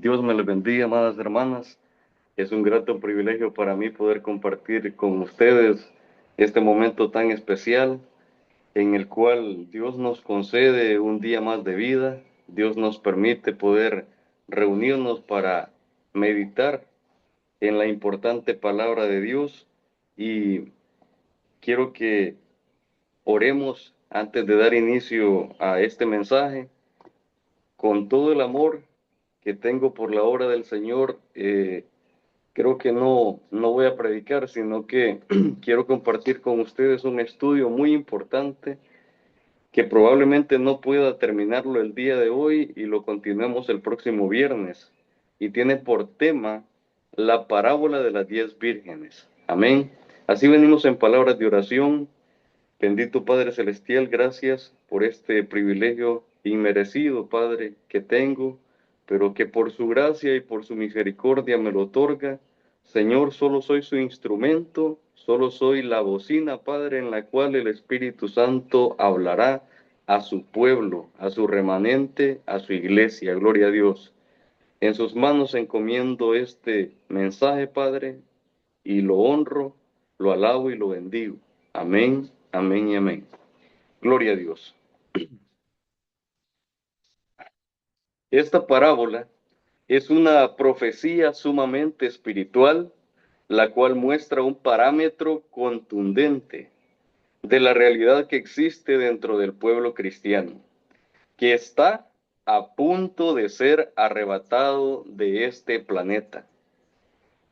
Dios me les bendiga, amadas hermanas. Es un grato privilegio para mí poder compartir con ustedes este momento tan especial en el cual Dios nos concede un día más de vida. Dios nos permite poder reunirnos para meditar en la importante palabra de Dios y quiero que oremos antes de dar inicio a este mensaje con todo el amor que tengo por la obra del Señor. Creo que no voy a predicar, sino que quiero compartir con ustedes un estudio muy importante que probablemente no pueda terminarlo el día de hoy y lo continuemos el próximo viernes. Y tiene por tema la parábola de las 10 vírgenes. Amén. Así venimos en palabras de oración. Bendito Padre Celestial, gracias por este privilegio inmerecido, Padre, que tengo, pero que por su gracia y por su misericordia me lo otorga. Señor, solo soy su instrumento, solo soy la bocina, Padre, en la cual el Espíritu Santo hablará a su pueblo, a su remanente, a su iglesia. Gloria a Dios. En sus manos encomiendo este mensaje, Padre, y lo honro, lo alabo y lo bendigo. Amén, amén y amén. Gloria a Dios. Esta parábola es una profecía sumamente espiritual, la cual muestra un parámetro contundente de la realidad que existe dentro del pueblo cristiano, que está a punto de ser arrebatado de este planeta.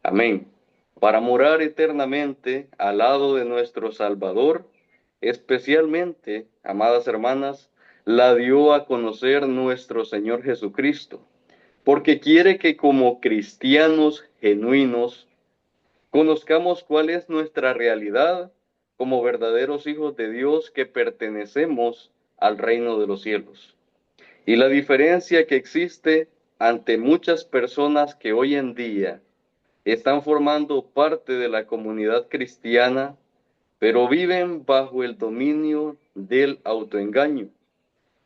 Amén. Para morar eternamente al lado de nuestro Salvador, especialmente, amadas hermanas, la dio a conocer nuestro Señor Jesucristo, porque quiere que como cristianos genuinos conozcamos cuál es nuestra realidad como verdaderos hijos de Dios que pertenecemos al reino de los cielos. Y la diferencia que existe ante muchas personas que hoy en día están formando parte de la comunidad cristiana, pero viven bajo el dominio del autoengaño,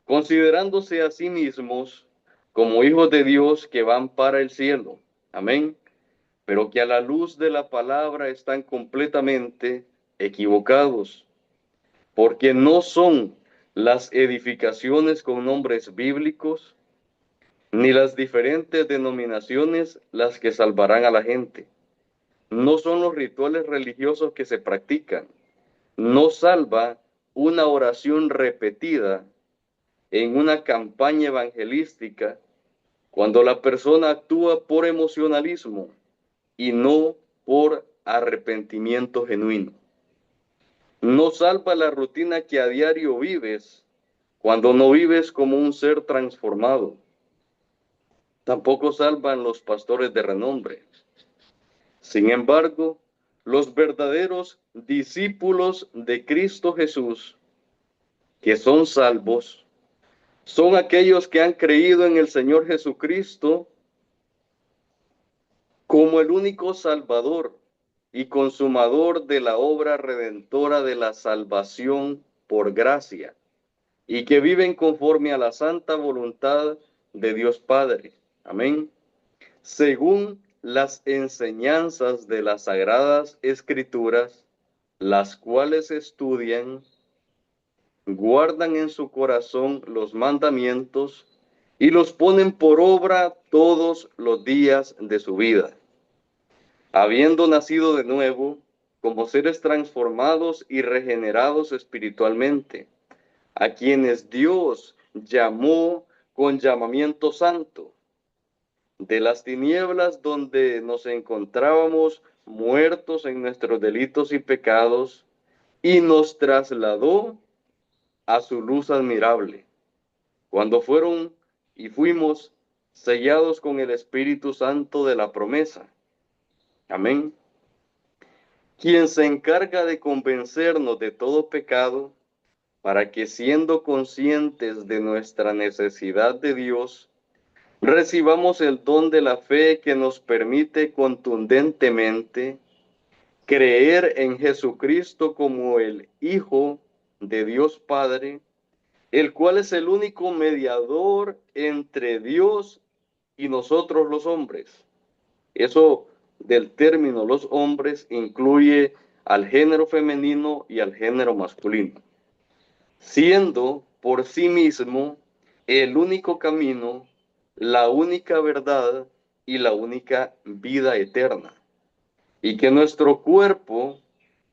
considerándose a sí mismos como hijos de Dios que van para el cielo. Amén. Pero que a la luz de la palabra están completamente equivocados, porque no son las edificaciones con nombres bíblicos, ni las diferentes denominaciones las que salvarán a la gente. No son los rituales religiosos que se practican. No salva una oración repetida en una campaña evangelística cuando la persona actúa por emocionalismo y no por arrepentimiento genuino. No salva la rutina que a diario vives cuando no vives como un ser transformado. Tampoco salvan los pastores de renombre. Sin embargo, los verdaderos discípulos de Cristo Jesús, que son salvos, son aquellos que han creído en el Señor Jesucristo como el único Salvador y consumador de la obra redentora de la salvación por gracia, y que viven conforme a la santa voluntad de Dios Padre. Amén. Según las enseñanzas de las Sagradas Escrituras, las cuales estudian, guardan en su corazón los mandamientos y los ponen por obra todos los días de su vida. Habiendo nacido de nuevo, como seres transformados y regenerados espiritualmente, a quienes Dios llamó con llamamiento santo, de las tinieblas donde nos encontrábamos muertos en nuestros delitos y pecados, y nos trasladó a su luz admirable, cuando fueron y fuimos sellados con el Espíritu Santo de la promesa. Amén. Quien se encarga de convencernos de todo pecado, para que siendo conscientes de nuestra necesidad de Dios, recibamos el don de la fe que nos permite contundentemente creer en Jesucristo como el Hijo de Dios Padre, el cual es el único mediador entre Dios y nosotros los hombres. Eso del término los hombres incluye al género femenino y al género masculino, siendo por sí mismo el único camino, la única verdad y la única vida eterna. Y que nuestro cuerpo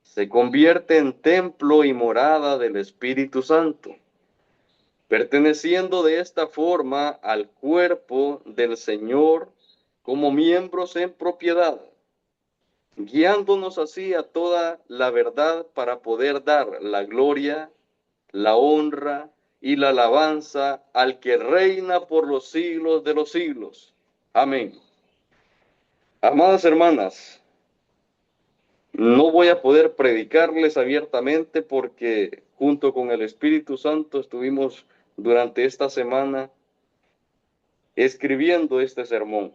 se convierte en templo y morada del Espíritu Santo, perteneciendo de esta forma al cuerpo del Señor como miembros en propiedad, guiándonos así a toda la verdad para poder dar la gloria, la honra y la alabanza al que reina por los siglos de los siglos. Amén. Amadas hermanas, no voy a poder predicarles abiertamente porque junto con el Espíritu Santo estuvimos durante esta semana escribiendo este sermón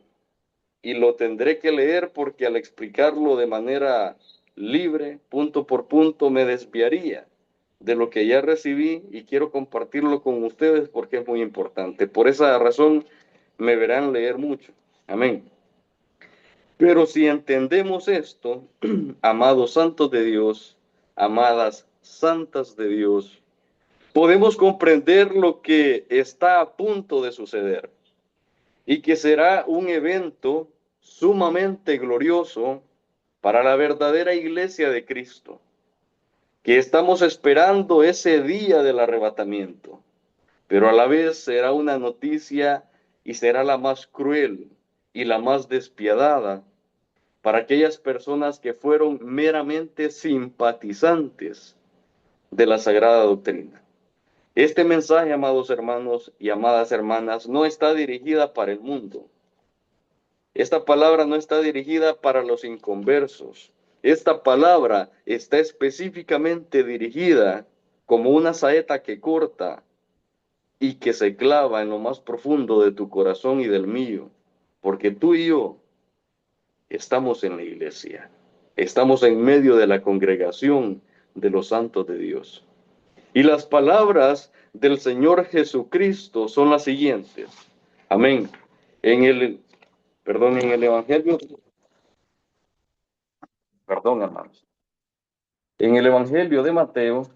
y lo tendré que leer porque al explicarlo de manera libre, punto por punto, me desviaría de lo que ya recibí y quiero compartirlo con ustedes porque es muy importante. Por esa razón me verán leer mucho. Amén. Pero si entendemos esto, amados santos de Dios, amadas santas de Dios, podemos comprender lo que está a punto de suceder y que será un evento sumamente glorioso para la verdadera iglesia de Cristo, que estamos esperando ese día del arrebatamiento, pero a la vez será una noticia y será la más cruel y la más despiadada para aquellas personas que fueron meramente simpatizantes de la sagrada doctrina. Este mensaje, amados hermanos y amadas hermanas, no está dirigida para el mundo. Esta palabra no está dirigida para los inconversos. Esta palabra está específicamente dirigida como una saeta que corta y que se clava en lo más profundo de tu corazón y del mío, porque tú y yo estamos en la iglesia, estamos en medio de la congregación de los santos de Dios. Y las palabras del Señor Jesucristo son las siguientes. Amén. En el Evangelio, hermanos. En el Evangelio de Mateo,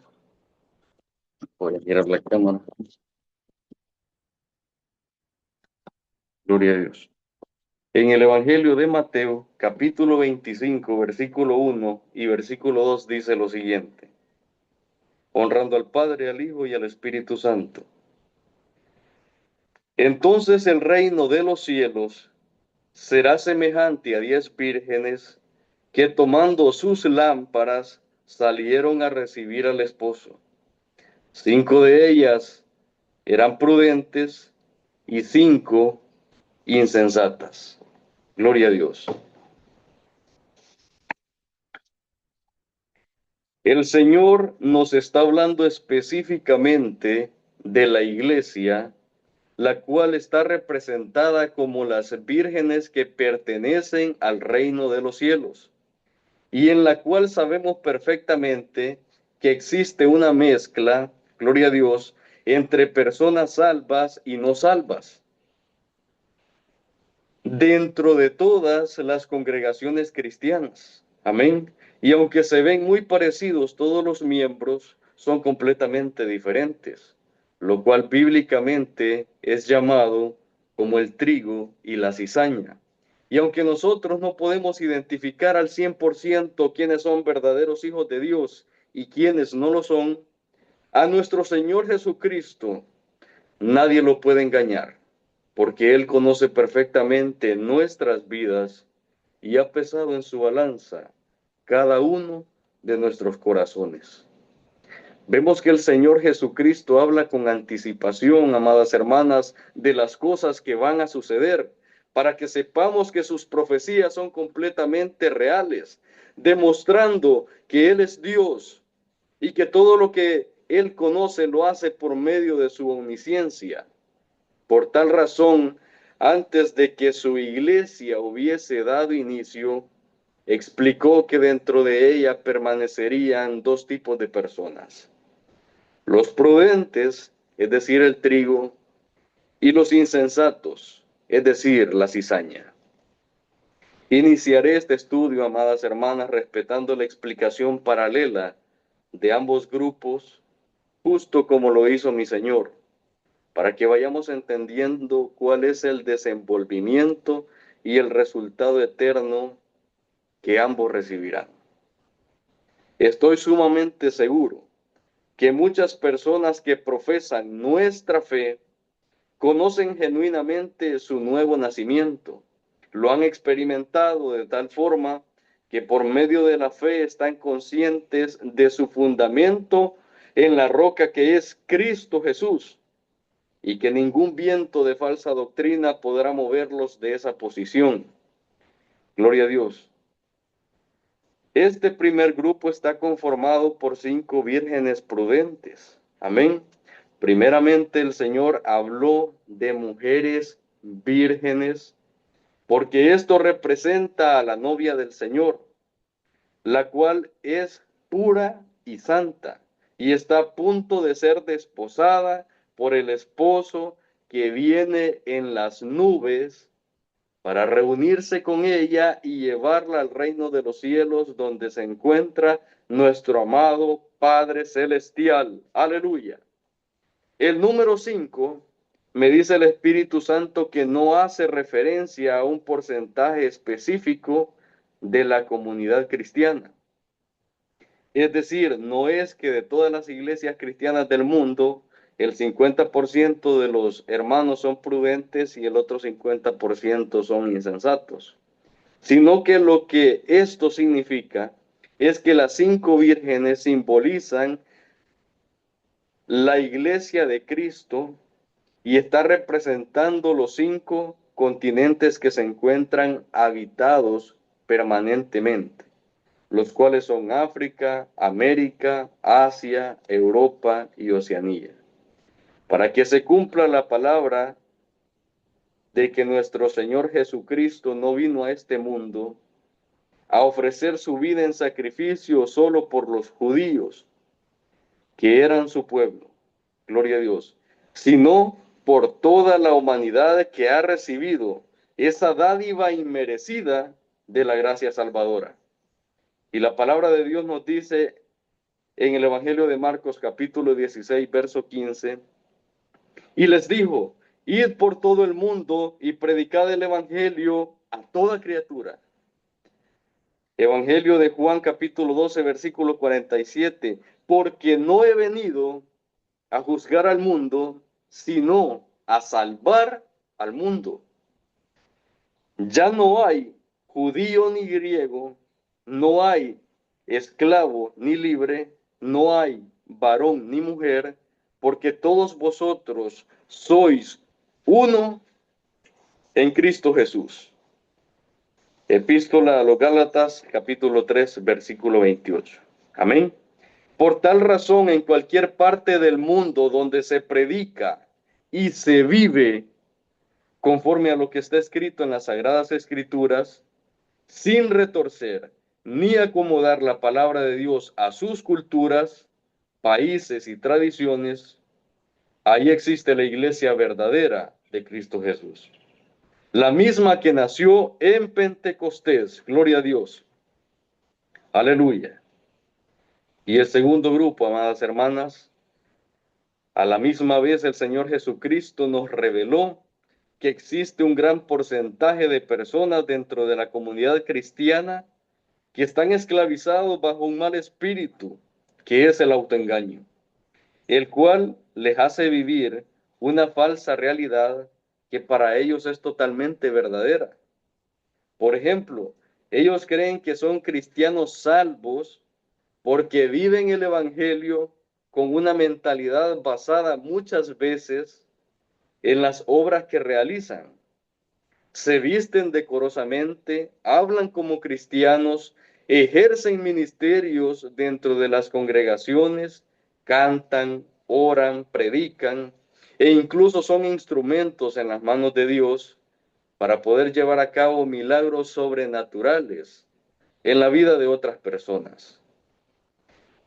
voy a girar la cámara. Gloria a Dios. En el Evangelio de Mateo, capítulo 25, versículo 1 y versículo 2 dice lo siguiente. Honrando al Padre, al Hijo y al Espíritu Santo. Entonces el reino de los cielos será semejante a 10 vírgenes que tomando sus lámparas salieron a recibir al esposo. 5 de ellas eran prudentes y 5 insensatas. Gloria a Dios. El Señor nos está hablando específicamente de la iglesia, la cual está representada como las vírgenes que pertenecen al reino de los cielos, y en la cual sabemos perfectamente que existe una mezcla, gloria a Dios, entre personas salvas y no salvas, dentro de todas las congregaciones cristianas. Amén. Y aunque se ven muy parecidos todos los miembros, son completamente diferentes, lo cual bíblicamente es llamado como el trigo y la cizaña. Y aunque nosotros no podemos identificar al 100% quiénes son verdaderos hijos de Dios y quiénes no lo son, a nuestro Señor Jesucristo nadie lo puede engañar, porque Él conoce perfectamente nuestras vidas y ha pesado en su balanza cada uno de nuestros corazones. Vemos que el Señor Jesucristo habla con anticipación, amadas hermanas, de las cosas que van a suceder, para que sepamos que sus profecías son completamente reales, demostrando que Él es Dios y que todo lo que Él conoce lo hace por medio de su omnisciencia. Por tal razón, antes de que su iglesia hubiese dado inicio, explicó que dentro de ella permanecerían dos tipos de personas. Los prudentes, es decir, el trigo, y los insensatos, es decir, la cizaña. Iniciaré este estudio, amadas hermanas, respetando la explicación paralela de ambos grupos, justo como lo hizo mi Señor, para que vayamos entendiendo cuál es el desenvolvimiento y el resultado eterno que ambos recibirán. Estoy sumamente seguro que muchas personas que profesan nuestra fe conocen genuinamente su nuevo nacimiento. Lo han experimentado de tal forma que por medio de la fe están conscientes de su fundamento en la roca que es Cristo Jesús y que ningún viento de falsa doctrina podrá moverlos de esa posición. Gloria a Dios. Este primer grupo está conformado por 5 vírgenes prudentes. Amén. Primeramente el Señor habló de mujeres vírgenes, porque esto representa a la novia del Señor, la cual es pura y santa, y está a punto de ser desposada por el esposo que viene en las nubes para reunirse con ella y llevarla al reino de los cielos, donde se encuentra nuestro amado Padre Celestial. Aleluya. El número 5, me dice el Espíritu Santo que no hace referencia a un porcentaje específico de la comunidad cristiana. Es decir, no es que de todas las iglesias cristianas del mundo, el 50% de los hermanos son prudentes y el otro 50% son insensatos, sino que lo que esto significa es que las 5 vírgenes simbolizan la iglesia de Cristo y está representando los 5 continentes que se encuentran habitados permanentemente, los cuales son África, América, Asia, Europa y Oceanía. Para que se cumpla la palabra de que nuestro Señor Jesucristo no vino a este mundo a ofrecer su vida en sacrificio solo por los judíos, que eran su pueblo, gloria a Dios, sino por toda la humanidad que ha recibido esa dádiva inmerecida de la gracia salvadora. Y la palabra de Dios nos dice en el Evangelio de Marcos capítulo 16, verso 15, y les dijo, id por todo el mundo y predicad el Evangelio a toda criatura. Evangelio de Juan capítulo 12, versículo 47, porque no he venido a juzgar al mundo, sino a salvar al mundo. Ya no hay judío ni griego, no hay esclavo ni libre, no hay varón ni mujer, porque todos vosotros sois uno en Cristo Jesús. Epístola a los Gálatas, capítulo 3, versículo 28. Amén. Por tal razón, en cualquier parte del mundo donde se predica y se vive conforme a lo que está escrito en las Sagradas Escrituras, sin retorcer ni acomodar la palabra de Dios a sus culturas, países y tradiciones, ahí existe la iglesia verdadera de Cristo Jesús. La misma que nació en Pentecostés, gloria a Dios. Aleluya. Y el segundo grupo, amadas hermanas, a la misma vez el Señor Jesucristo nos reveló que existe un gran porcentaje de personas dentro de la comunidad cristiana que están esclavizados bajo un mal espíritu, que es el autoengaño, el cual les hace vivir una falsa realidad que para ellos es totalmente verdadera. Por ejemplo, ellos creen que son cristianos salvos porque viven el Evangelio con una mentalidad basada muchas veces en las obras que realizan. Se visten decorosamente, hablan como cristianos, ejercen ministerios dentro de las congregaciones, cantan, oran, predican e incluso son instrumentos en las manos de Dios para poder llevar a cabo milagros sobrenaturales en la vida de otras personas.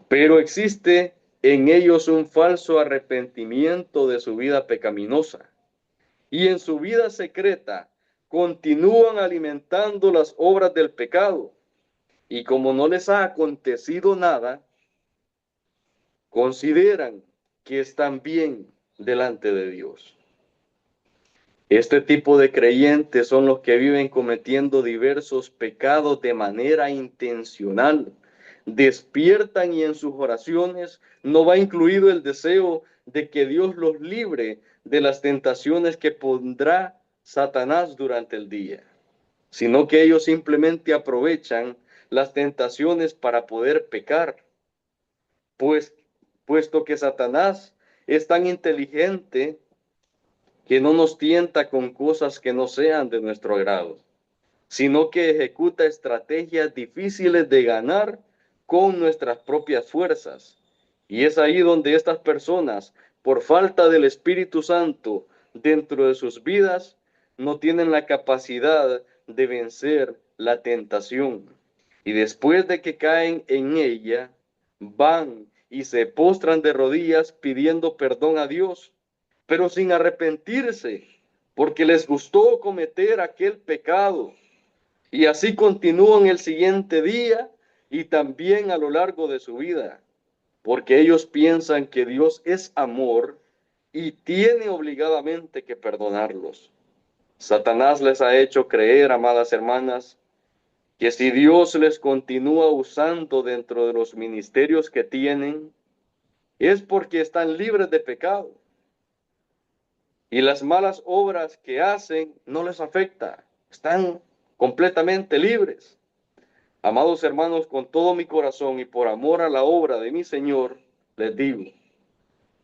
Pero existe en ellos un falso arrepentimiento de su vida pecaminosa y en su vida secreta continúan alimentando las obras del pecado. Y como no les ha acontecido nada, consideran que están bien delante de Dios. Este tipo de creyentes son los que viven cometiendo diversos pecados de manera intencional. Despiertan y en sus oraciones no va incluido el deseo de que Dios los libre de las tentaciones que pondrá Satanás durante el día, sino que ellos simplemente aprovechan las tentaciones para poder pecar, pues puesto que Satanás es tan inteligente que no nos tienta con cosas que no sean de nuestro agrado, sino que ejecuta estrategias difíciles de ganar con nuestras propias fuerzas. Y es ahí donde estas personas, por falta del Espíritu Santo dentro de sus vidas, no tienen la capacidad de vencer la tentación. Y después de que caen en ella, van y se postran de rodillas pidiendo perdón a Dios, pero sin arrepentirse, porque les gustó cometer aquel pecado. Y así continúan el siguiente día y también a lo largo de su vida, porque ellos piensan que Dios es amor y tiene obligadamente que perdonarlos. Satanás les ha hecho creer, amadas hermanas, que si Dios les continúa usando dentro de los ministerios que tienen, es porque están libres de pecado. Y las malas obras que hacen no les afecta, están completamente libres. Amados hermanos, con todo mi corazón y por amor a la obra de mi Señor, les digo,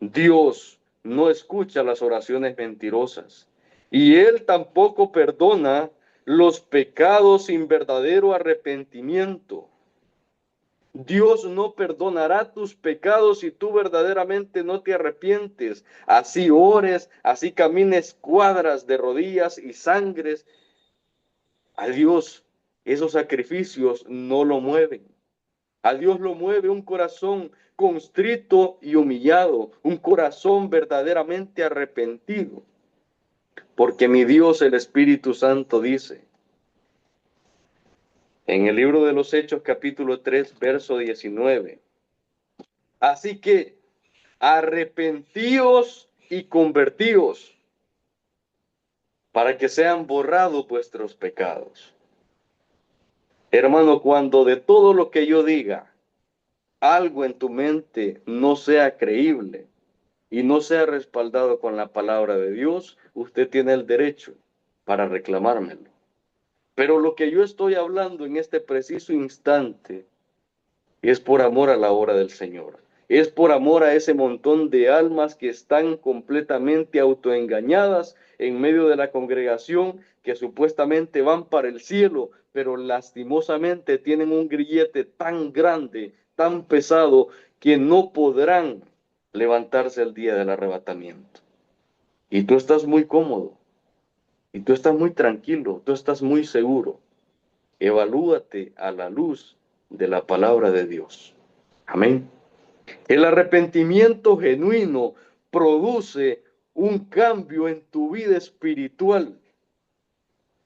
Dios no escucha las oraciones mentirosas y Él tampoco perdona los pecados sin verdadero arrepentimiento. Dios no perdonará tus pecados si tú verdaderamente no te arrepientes. Así ores, así camines cuadras de rodillas y sangres. A Dios esos sacrificios no lo mueven. A Dios lo mueve un corazón constrito y humillado, un corazón verdaderamente arrepentido. Porque mi Dios, el Espíritu Santo, dice en el libro de los Hechos, capítulo 3, verso 19. Así que arrepentíos y convertíos para que sean borrados vuestros pecados. Hermano, cuando de todo lo que yo diga, algo en tu mente no sea creíble y no sea respaldado con la palabra de Dios, usted tiene el derecho para reclamármelo. Pero lo que yo estoy hablando en este preciso instante es por amor a la obra del Señor. Es por amor a ese montón de almas que están completamente autoengañadas en medio de la congregación, que supuestamente van para el cielo, pero lastimosamente tienen un grillete tan grande, tan pesado, que no podrán levantarse el día del arrebatamiento. Y tú estás muy cómodo, y tú estás muy tranquilo, tú estás muy seguro. Evalúate a la luz de la palabra de Dios. Amén. El arrepentimiento genuino produce un cambio en tu vida espiritual,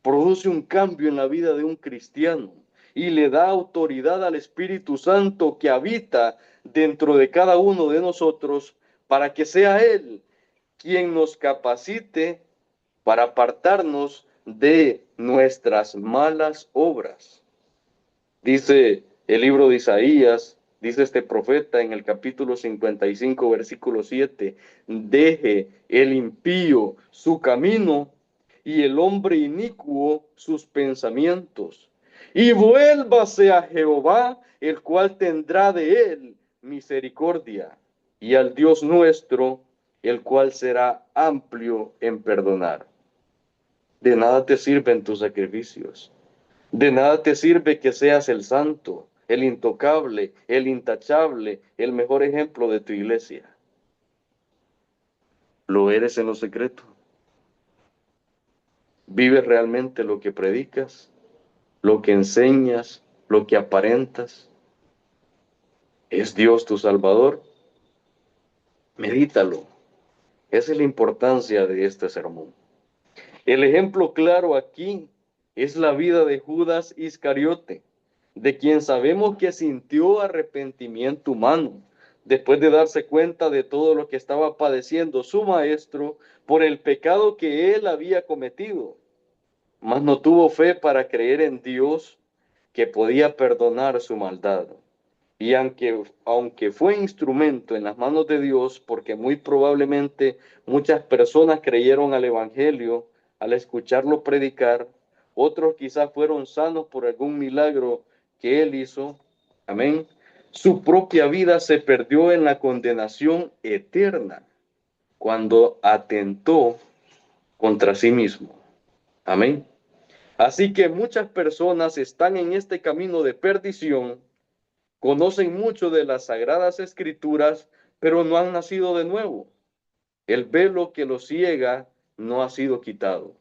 produce un cambio en la vida de un cristiano y le da autoridad al Espíritu Santo que habita dentro de cada uno de nosotros para que sea Él quien nos capacite para apartarnos de nuestras malas obras. Dice el libro de Isaías, dice este profeta en el capítulo 55, versículo 7, deje el impío su camino y el hombre inicuo sus pensamientos, y vuélvase a Jehová, el cual tendrá de él misericordia, y al Dios nuestro, el cual será amplio en perdonar. De nada te sirven tus sacrificios. De nada te sirve que seas el santo, el intocable, el intachable, el mejor ejemplo de tu iglesia. Lo eres en lo secreto. Vives realmente lo que predicas, lo que enseñas, lo que aparentas. ¿Es Dios tu Salvador? Medítalo. Esa es la importancia de este sermón. El ejemplo claro aquí es la vida de Judas Iscariote, de quien sabemos que sintió arrepentimiento humano, después de darse cuenta de todo lo que estaba padeciendo su maestro por el pecado que él había cometido, mas no tuvo fe para creer en Dios que podía perdonar su maldad. Y aunque fue instrumento en las manos de Dios, porque muy probablemente muchas personas creyeron al Evangelio al escucharlo predicar, otros quizás fueron sanos por algún milagro que él hizo, amén, su propia vida se perdió en la condenación eterna cuando atentó contra sí mismo, amén. Así que muchas personas están en este camino de perdición, conocen mucho de las sagradas escrituras, pero no han nacido de nuevo. El velo que los ciega no ha sido quitado,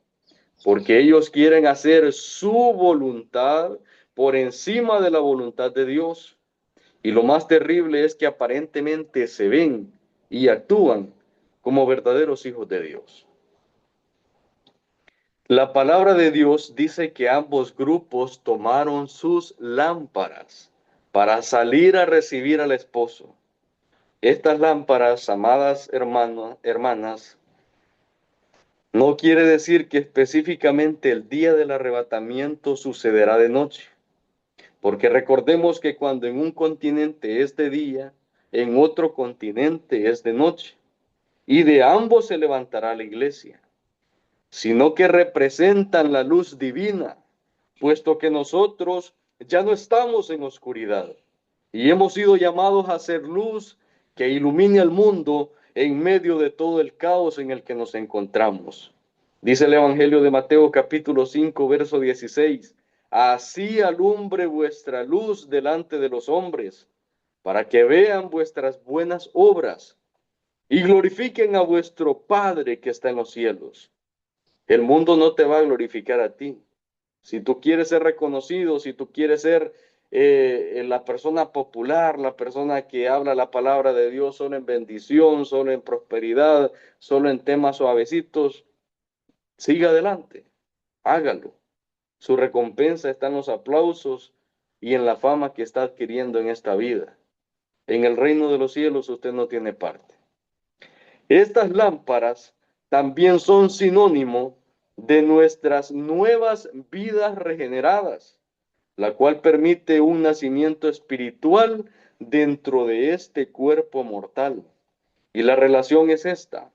porque ellos quieren hacer su voluntad por encima de la voluntad de Dios. Y lo más terrible es que aparentemente se ven y actúan como verdaderos hijos de Dios. La palabra de Dios dice que ambos grupos tomaron sus lámparas para salir a recibir al esposo. Estas lámparas, amadas hermanas, no quiere decir que específicamente el día del arrebatamiento sucederá de noche, porque recordemos que cuando en un continente es de día, en otro continente es de noche, y de ambos se levantará la iglesia, sino que representan la luz divina, puesto que nosotros ya no estamos en oscuridad y hemos sido llamados a ser luz que ilumine al mundo en medio de todo el caos en el que nos encontramos. Dice el Evangelio de Mateo capítulo 5, verso 16, así alumbre vuestra luz delante de los hombres, para que vean vuestras buenas obras y glorifiquen a vuestro Padre que está en los cielos. El mundo no te va a glorificar a ti. Si tú quieres ser reconocido, si tú quieres ser la persona popular, la persona que habla la palabra de Dios solo en bendición, solo en prosperidad, solo en temas suavecitos, siga adelante, hágalo. Su recompensa está en los aplausos y en la fama que está adquiriendo en esta vida. En el reino de los cielos usted no tiene parte. Estas lámparas también son sinónimo de nuestras nuevas vidas regeneradas, la cual permite un nacimiento espiritual dentro de este cuerpo mortal. Y la relación es esta.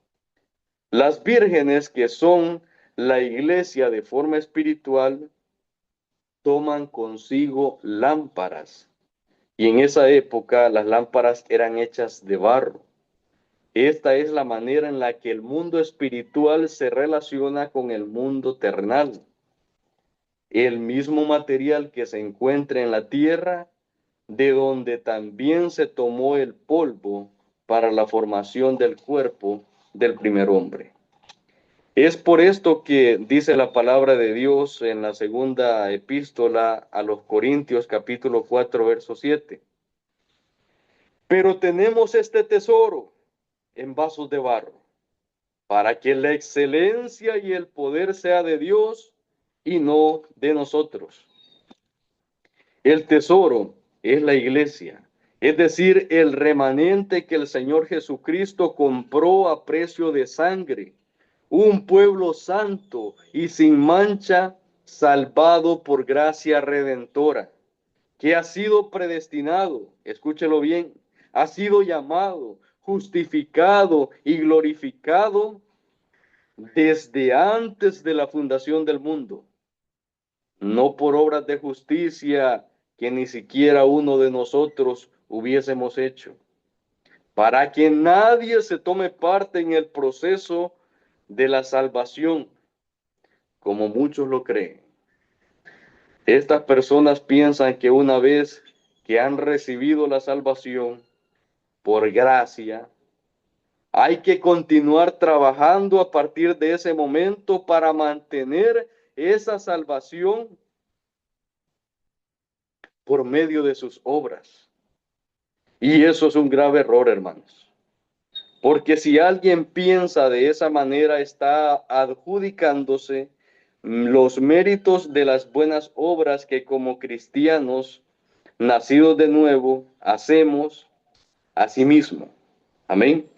Las vírgenes, que son la iglesia de forma espiritual, toman consigo lámparas. Y en esa época las lámparas eran hechas de barro. Esta es la manera en la que el mundo espiritual se relaciona con el mundo terrenal. El mismo material que se encuentra en la tierra, de donde también se tomó el polvo para la formación del cuerpo del primer hombre. Es por esto que dice la palabra de Dios en la segunda epístola a los Corintios capítulo 4 verso 7. Pero tenemos este tesoro en vasos de barro, para que la excelencia y el poder sea de Dios y no de nosotros. El tesoro es la iglesia, es decir, el remanente que el Señor Jesucristo compró a precio de sangre, un pueblo santo y sin mancha, salvado por gracia redentora, que ha sido predestinado, escúchelo bien, ha sido llamado, justificado y glorificado desde antes de la fundación del mundo, no por obras de justicia que ni siquiera uno de nosotros hubiésemos hecho, para que nadie se tome parte en el proceso de la salvación, como muchos lo creen. Estas personas piensan que una vez que han recibido la salvación por gracia, hay que continuar trabajando a partir de ese momento para mantener esa salvación por medio de sus obras. Y eso es un grave error, hermanos. Porque si alguien piensa de esa manera, está adjudicándose los méritos de las buenas obras que como cristianos nacidos de nuevo hacemos a sí mismo. Amén.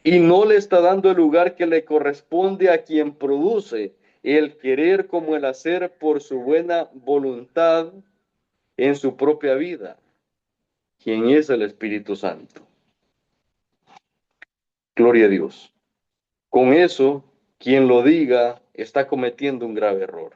Y no le está dando el lugar que le corresponde a quien produce el querer como el hacer por su buena voluntad en su propia vida, quien es el Espíritu Santo. Gloria a Dios. Con eso, quien lo diga está cometiendo un grave error.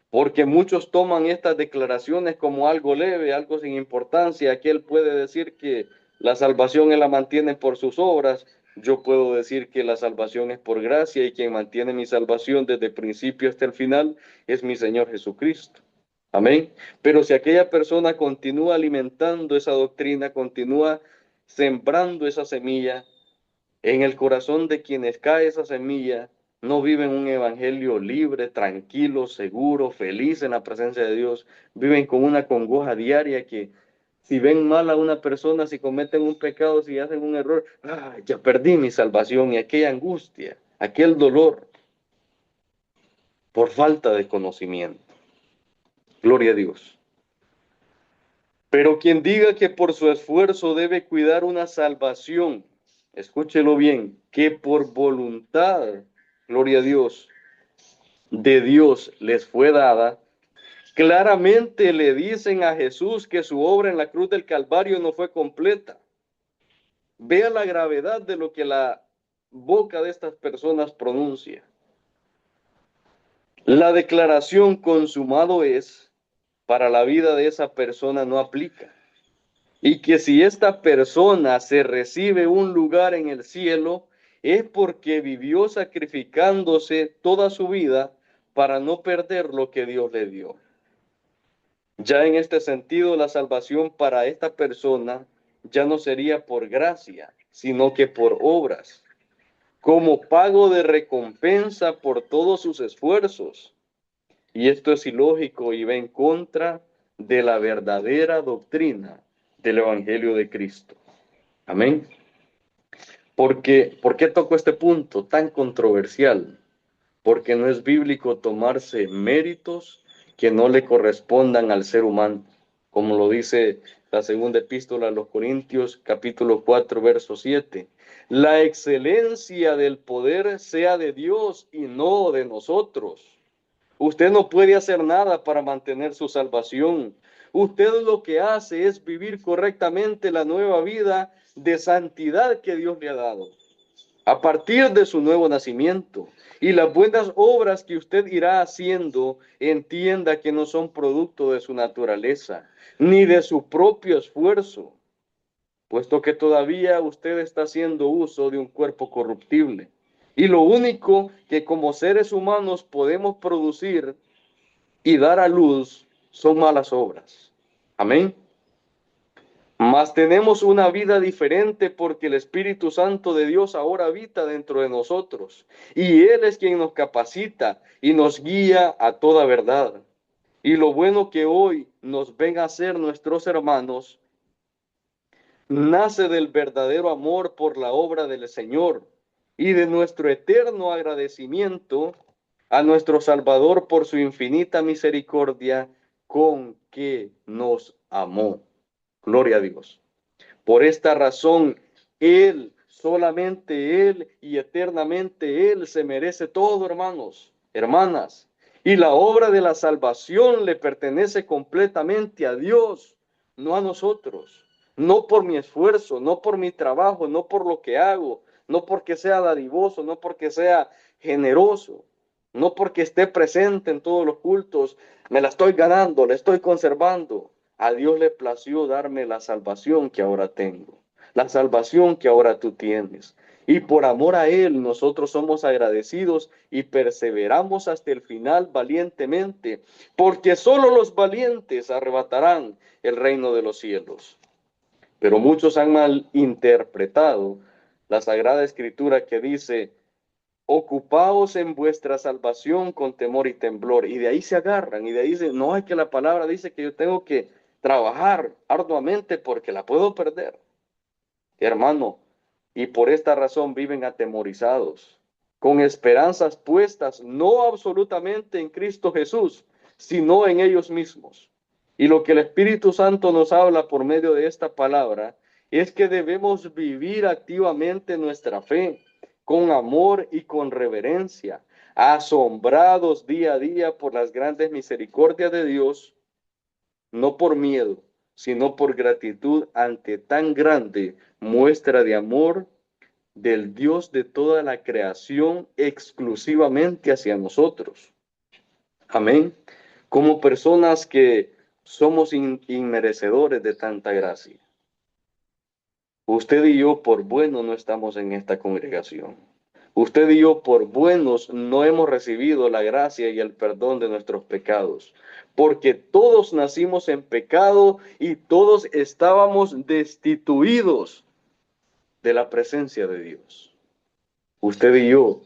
Porque muchos toman estas declaraciones como algo leve, algo sin importancia. Aquel puede decir que la salvación él la mantiene por sus obras. Yo puedo decir que la salvación es por gracia y quien mantiene mi salvación desde el principio hasta el final es mi Señor Jesucristo. Amén. Pero si aquella persona continúa alimentando esa doctrina, continúa sembrando esa semilla, en el corazón de quienes cae esa semilla, no viven un evangelio libre, tranquilo, seguro, feliz en la presencia de Dios. Viven con una congoja diaria que si ven mal a una persona, si cometen un pecado, si hacen un error, ya perdí mi salvación y aquella angustia, aquel dolor por falta de conocimiento. Gloria a Dios. Pero quien diga que por su esfuerzo debe cuidar una salvación, escúchelo bien, que por voluntad, gloria a Dios, de Dios les fue dada, claramente le dicen a Jesús que su obra en la cruz del Calvario no fue completa. Vea la gravedad de lo que la boca de estas personas pronuncia. La declaración consumado es, para la vida de esa persona no aplica. Y que si esta persona se recibe un lugar en el cielo, es porque vivió sacrificándose toda su vida para no perder lo que Dios le dio. Ya en este sentido, la salvación para esta persona ya no sería por gracia, sino que por obras, como pago de recompensa por todos sus esfuerzos. Y esto es ilógico y va en contra de la verdadera doctrina del Evangelio de Cristo. Amén. ¿Por qué toco este punto tan controversial? Porque no es bíblico tomarse méritos que no le correspondan al ser humano, como lo dice la segunda epístola a los Corintios, capítulo 4, verso 7. La excelencia del poder sea de Dios y no de nosotros. Usted no puede hacer nada para mantener su salvación. Usted lo que hace es vivir correctamente la nueva vida de santidad que Dios le ha dado a partir de su nuevo nacimiento. Y las buenas obras que usted irá haciendo, entienda que no son producto de su naturaleza, ni de su propio esfuerzo, puesto que todavía usted está haciendo uso de un cuerpo corruptible. Y lo único que como seres humanos podemos producir y dar a luz son malas obras. Amén. Mas tenemos una vida diferente porque el Espíritu Santo de Dios ahora habita dentro de nosotros. Y Él es quien nos capacita y nos guía a toda verdad. Y lo bueno que hoy nos ven a ser nuestros hermanos nace del verdadero amor por la obra del Señor y de nuestro eterno agradecimiento a nuestro Salvador por su infinita misericordia con que nos amó. Gloria a Dios. Por esta razón, Él, solamente Él y eternamente Él se merece todo, hermanos, hermanas. Y la obra de la salvación le pertenece completamente a Dios, no a nosotros. No por mi esfuerzo, no por mi trabajo, no por lo que hago, no porque sea dadivoso, no porque sea generoso, no porque esté presente en todos los cultos, me la estoy ganando, la estoy conservando. A Dios le plació darme la salvación que ahora tengo, la salvación que ahora tú tienes. Y por amor a Él nosotros somos agradecidos y perseveramos hasta el final valientemente, porque solo los valientes arrebatarán el reino de los cielos. Pero muchos han malinterpretado la Sagrada Escritura que dice, ocupaos en vuestra salvación con temor y temblor. Y de ahí se agarran y de ahí dicen, no, es que la palabra dice que yo tengo que trabajar arduamente porque la puedo perder. Hermano, y por esta razón viven atemorizados, con esperanzas puestas no absolutamente en Cristo Jesús, sino en ellos mismos. Y lo que el Espíritu Santo nos habla por medio de esta palabra es que debemos vivir activamente nuestra fe, con amor y con reverencia, asombrados día a día por las grandes misericordias de Dios, no por miedo, sino por gratitud ante tan grande muestra de amor del Dios de toda la creación exclusivamente hacia nosotros. Amén. Como personas que somos inmerecedores de tanta gracia. Usted y yo por bueno no estamos en esta congregación. Usted y yo por buenos no hemos recibido la gracia y el perdón de nuestros pecados, porque todos nacimos en pecado y todos estábamos destituidos de la presencia de Dios. Usted y yo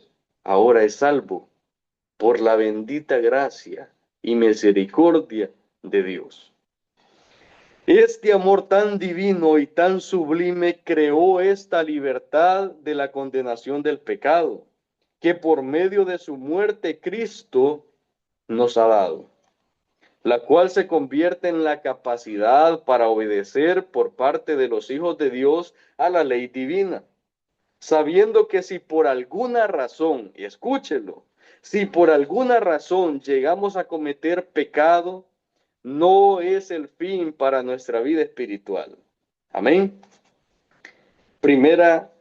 ahora es salvo por la bendita gracia y misericordia de Dios. Este amor tan divino y tan sublime creó esta libertad de la condenación del pecado, que por medio de su muerte Cristo nos ha dado, la cual se convierte en la capacidad para obedecer por parte de los hijos de Dios a la ley divina, sabiendo que si por alguna razón, y escúchelo, si por alguna razón llegamos a cometer pecado, no es el fin para nuestra vida espiritual. Amén. Primera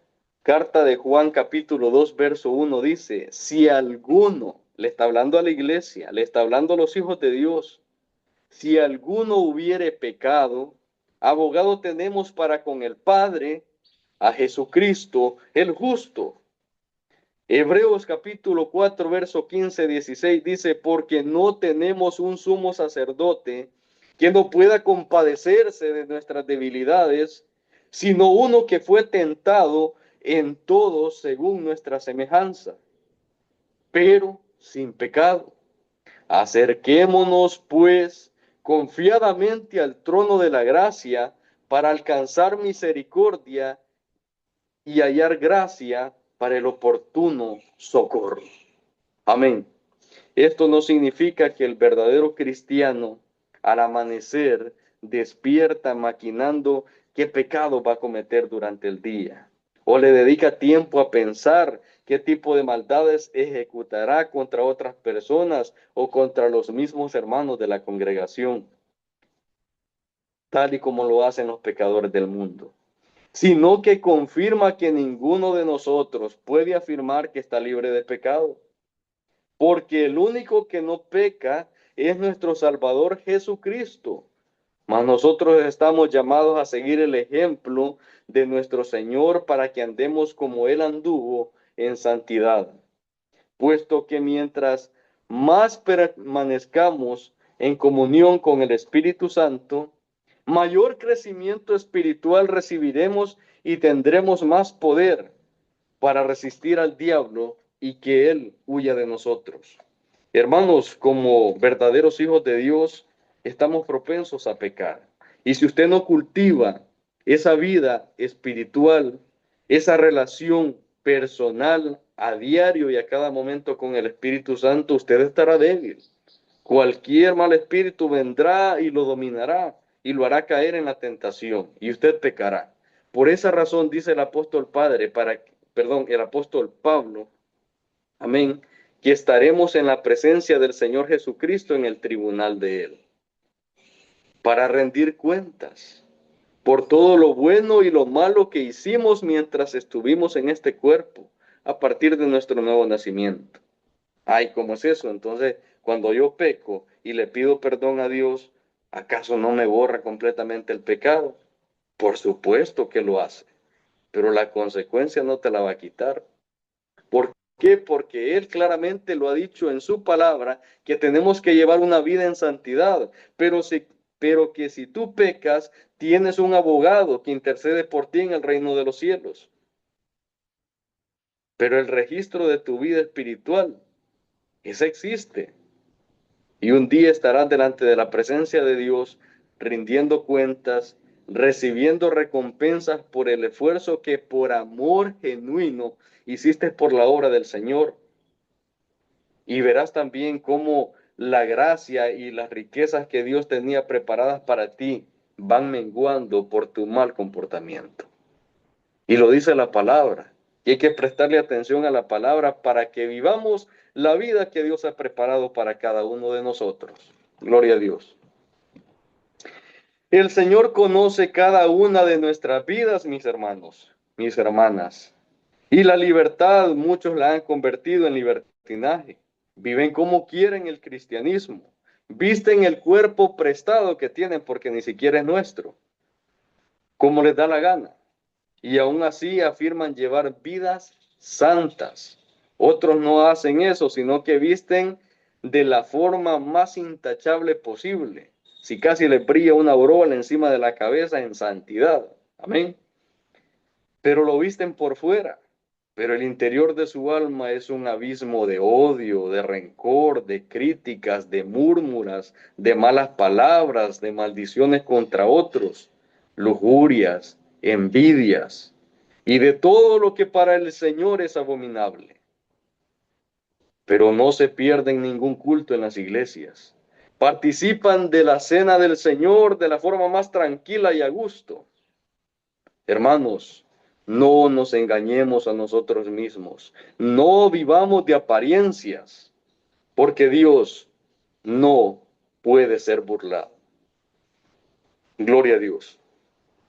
carta de Juan capítulo 2 verso 1 dice, si alguno, le está hablando a la iglesia, le está hablando a los hijos de Dios, si alguno hubiere pecado, abogado tenemos para con el Padre, a Jesucristo el justo. Hebreos capítulo 4, verso 15-16 dice, porque no tenemos un sumo sacerdote que no pueda compadecerse de nuestras debilidades, sino uno que fue tentado en todo según nuestra semejanza, pero sin pecado. Acerquémonos, pues, confiadamente al trono de la gracia para alcanzar misericordia y hallar gracia para el oportuno socorro. Amén. Esto no significa que el verdadero cristiano al amanecer despierta maquinando qué pecado va a cometer durante el día, o le dedica tiempo a pensar qué tipo de maldades ejecutará contra otras personas o contra los mismos hermanos de la congregación, tal y como lo hacen los pecadores del mundo, sino que confirma que ninguno de nosotros puede afirmar que está libre de pecado, porque el único que no peca es nuestro Salvador Jesucristo. Mas nosotros estamos llamados a seguir el ejemplo de nuestro Señor para que andemos como Él anduvo en santidad, puesto que mientras más permanezcamos en comunión con el Espíritu Santo, mayor crecimiento espiritual recibiremos y tendremos más poder para resistir al diablo y que él huya de nosotros. Hermanos, como verdaderos hijos de Dios, estamos propensos a pecar. Y si usted no cultiva esa vida espiritual, esa relación personal a diario y a cada momento con el Espíritu Santo, usted estará débil. Cualquier mal espíritu vendrá y lo dominará y lo hará caer en la tentación y usted pecará. Por esa razón dice el apóstol el apóstol Pablo, amén, que estaremos en la presencia del Señor Jesucristo en el tribunal de Él, para rendir cuentas por todo lo bueno y lo malo que hicimos mientras estuvimos en este cuerpo, a partir de nuestro nuevo nacimiento. Ay, ¿cómo es eso? Entonces, cuando yo peco y le pido perdón a Dios, ¿acaso no me borra completamente el pecado? Por supuesto que lo hace, pero la consecuencia no te la va a quitar. ¿Por qué? Porque Él claramente lo ha dicho en su palabra, que tenemos que llevar una vida en santidad, pero que si tú pecas, tienes un abogado que intercede por ti en el reino de los cielos. Pero el registro de tu vida espiritual, ese existe. Y un día estarás delante de la presencia de Dios, rindiendo cuentas recibiendo recompensas por el esfuerzo que por amor genuino hiciste por la obra del Señor. Y verás también cómo la gracia y las riquezas que Dios tenía preparadas para ti van menguando por tu mal comportamiento. Y lo dice la palabra. Y hay que prestarle atención a la palabra para que vivamos la vida que Dios ha preparado para cada uno de nosotros. Gloria a Dios. El Señor conoce cada una de nuestras vidas, mis hermanos, mis hermanas. Y la libertad, muchos la han convertido en libertinaje. Viven como quieren el cristianismo. Visten el cuerpo prestado que tienen porque ni siquiera es nuestro, como les da la gana. Y aún así afirman llevar vidas santas. Otros no hacen eso, sino que visten de la forma más intachable posible. Si casi les brilla una aureola encima de la cabeza en santidad. Amén. Pero lo visten por fuera. Pero el interior de su alma es un abismo de odio, de rencor, de críticas, de murmuras, de malas palabras, de maldiciones contra otros, lujurias, envidias y de todo lo que para el Señor es abominable. Pero no se pierden ningún culto en las iglesias. Participan de la cena del Señor de la forma más tranquila y a gusto. Hermanos, no nos engañemos a nosotros mismos. No vivamos de apariencias, porque Dios no puede ser burlado. Gloria a Dios.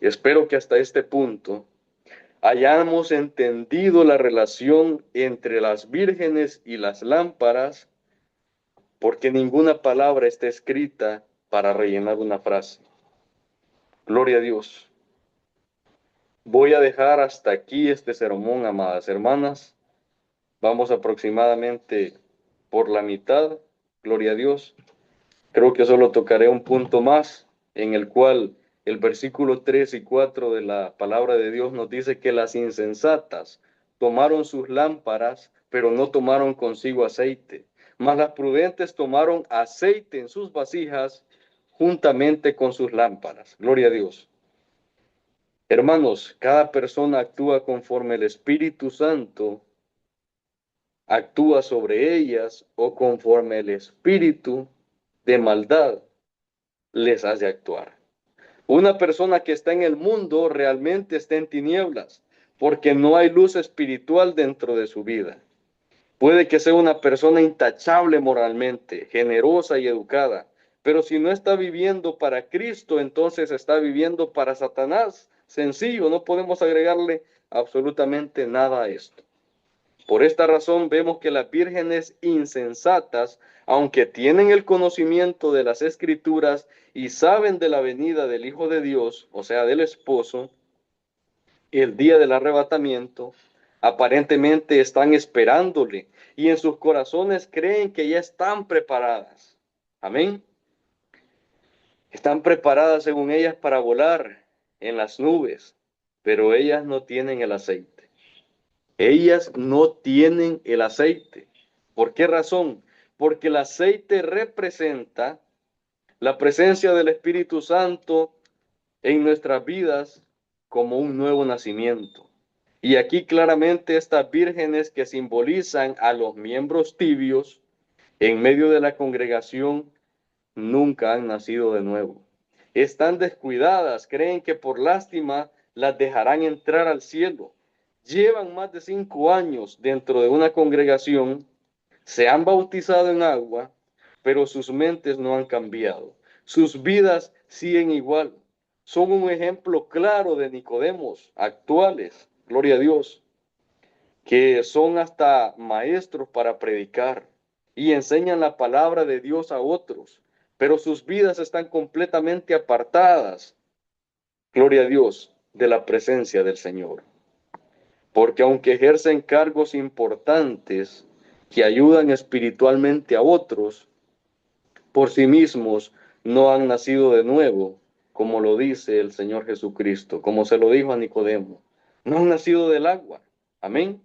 Espero que hasta este punto hayamos entendido la relación entre las vírgenes y las lámparas, porque ninguna palabra está escrita para rellenar una frase. Gloria a Dios. Voy a dejar hasta aquí este sermón, amadas hermanas. Vamos aproximadamente por la mitad, gloria a Dios. Creo que solo tocaré un punto más, en el cual el versículo 3 y 4 de la palabra de Dios nos dice que las insensatas tomaron sus lámparas, pero no tomaron consigo aceite. Mas las prudentes tomaron aceite en sus vasijas juntamente con sus lámparas. Gloria a Dios. Hermanos, cada persona actúa conforme el Espíritu Santo actúa sobre ellas o conforme el espíritu de maldad les hace actuar. Una persona que está en el mundo realmente está en tinieblas porque no hay luz espiritual dentro de su vida. Puede que sea una persona intachable moralmente, generosa y educada, pero si no está viviendo para Cristo, entonces está viviendo para Satanás. Sencillo, no podemos agregarle absolutamente nada a esto. Por esta razón vemos que las vírgenes insensatas, aunque tienen el conocimiento de las Escrituras y saben de la venida del Hijo de Dios, o sea, del esposo, el día del arrebatamiento, aparentemente están esperándole y en sus corazones creen que ya están preparadas. Amén. Están preparadas según ellas para volar en las nubes, pero ellas no tienen el aceite. Ellas no tienen el aceite. ¿Por qué razón? Porque el aceite representa la presencia del Espíritu Santo en nuestras vidas como un nuevo nacimiento. Y aquí claramente estas vírgenes que simbolizan a los miembros tibios en medio de la congregación nunca han nacido de nuevo. Están descuidadas, creen que por lástima las dejarán entrar al cielo. Llevan más de 5 años dentro de una congregación, se han bautizado en agua, pero sus mentes no han cambiado. Sus vidas siguen igual. Son un ejemplo claro de Nicodemos actuales, gloria a Dios, que son hasta maestros para predicar y enseñan la palabra de Dios a otros, pero sus vidas están completamente apartadas, gloria a Dios, de la presencia del Señor. Porque aunque ejercen cargos importantes que ayudan espiritualmente a otros, por sí mismos no han nacido de nuevo, como lo dice el Señor Jesucristo, como se lo dijo a Nicodemo. No han nacido del agua. Amén.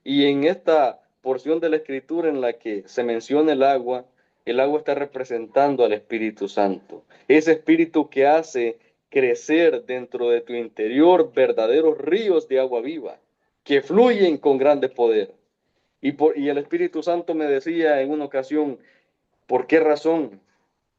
Y en esta porción de la Escritura en la que se menciona el agua está representando al Espíritu Santo. Ese Espíritu que hace crecer dentro de tu interior verdaderos ríos de agua viva que fluyen con grande poder. Y el Espíritu Santo me decía en una ocasión, ¿por qué razón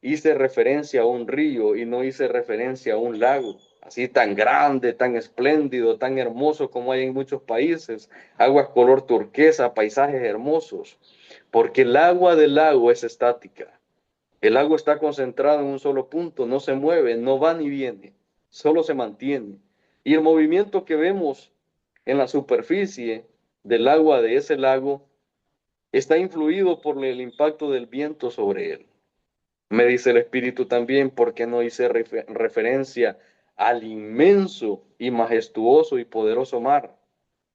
hice referencia a un río y no hice referencia a un lago? Así tan grande, tan espléndido, tan hermoso como hay en muchos países, aguas color turquesa, paisajes hermosos, porque el agua del lago es estática. El agua está concentrada en un solo punto, no se mueve, no va ni viene, solo se mantiene. Y el movimiento que vemos en la superficie del agua de ese lago está influido por el impacto del viento sobre él. Me dice el Espíritu también, porque no hice referencia al inmenso y majestuoso y poderoso mar,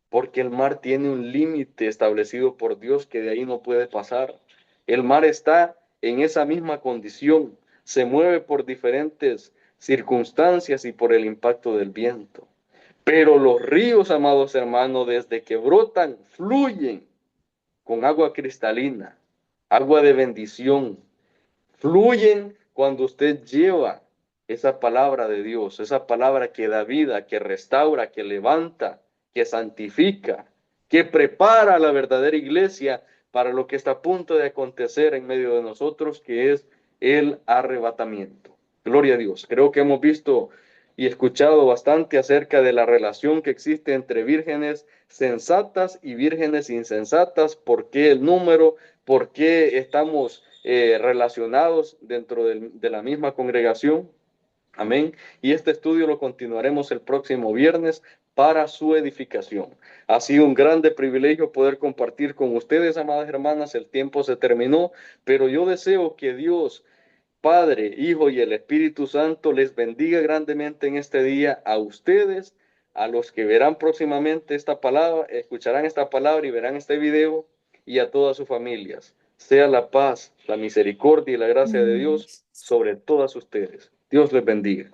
porque el mar tiene un límite establecido por Dios que de ahí no puede pasar. El mar está en esa misma condición, se mueve por diferentes circunstancias y por el impacto del viento. Pero los ríos, amados hermanos, desde que brotan, fluyen con agua cristalina, agua de bendición. Fluyen cuando usted lleva esa palabra de Dios, esa palabra que da vida, que restaura, que levanta, que santifica, que prepara a la verdadera iglesia para lo que está a punto de acontecer en medio de nosotros, que es el arrebatamiento. Gloria a Dios. Creo que hemos visto y escuchado bastante acerca de la relación que existe entre vírgenes sensatas y vírgenes insensatas, por qué el número, por qué estamos relacionados dentro de la misma congregación. Amén. Y este estudio lo continuaremos el próximo viernes para su edificación. Ha sido un grande privilegio poder compartir con ustedes, amadas hermanas. El tiempo se terminó, pero yo deseo que Dios, Padre, Hijo y el Espíritu Santo les bendiga grandemente en este día a ustedes, a los que verán próximamente esta palabra, escucharán esta palabra y verán este video, y a todas sus familias. Sea la paz, la misericordia y la gracia de Dios sobre todas ustedes. Dios les bendiga.